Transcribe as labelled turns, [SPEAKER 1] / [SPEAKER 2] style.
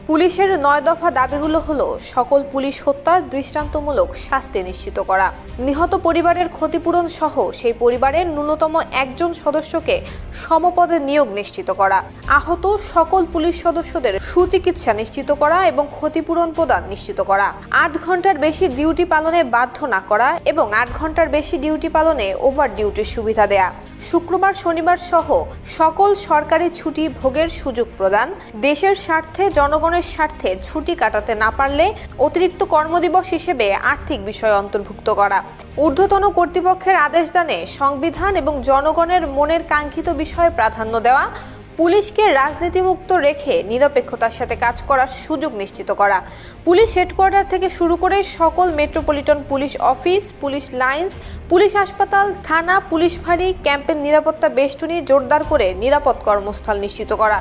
[SPEAKER 1] পুলিশের ৯ দফা দাবিগুলো হলো সকল পুলিশ হত্যার দৃষ্টান্তমূলক শাস্তি নিশ্চিত করা, নিহত পরিবারের ক্ষতিপূরণ সহ সেই পরিবারের ন্যূনতম একজন সদস্যকে সমপদে নিয়োগ নিশ্চিত করা, আহত সকল পুলিশ সদস্যদের সুচিকিৎসা নিশ্চিত করা এবং ক্ষতিপূরণ প্রদান নিশ্চিত করা, ৮ ঘন্টার বেশি ডিউটি পালনে বাধ্য না করা এবং ৮ ঘন্টার বেশি ডিউটি পালনে ওভার ডিউটির সুবিধা দেয়া, শুক্রবার শনিবার সহ সকল সরকারি ছুটি ভোগের সুযোগ প্রদান, দেশের স্বার্থে জনগণের স্বার্থে ছুটি কাটাতে না পারলে অতিরিক্ত কর্মদিবস হিসেবে আর্থিক বিষয় অন্তর্ভুক্ত করা, ঊর্ধ্বতন কর্তৃপক্ষের আদেশ দানে সংবিধান এবং জনগণের মনের কাঙ্ক্ষিত বিষয়ে প্রাধান্য দেওয়া, পুলিশকে রাজনীতিমুক্ত রেখে নিরপেক্ষতার সাথে কাজ করার সুযোগ নিশ্চিত করা, পুলিশ হেডকোয়ার্টার থেকে শুরু করে সকল metropolitan police office, police lines, police হাসপাতাল, থানা, পুলিশ ফাঁড়ি, ক্যাম্পের নিরাপত্তা বেষ্টনী জোরদার করে নিরাপদ কর্মস্থল নিশ্চিত করা।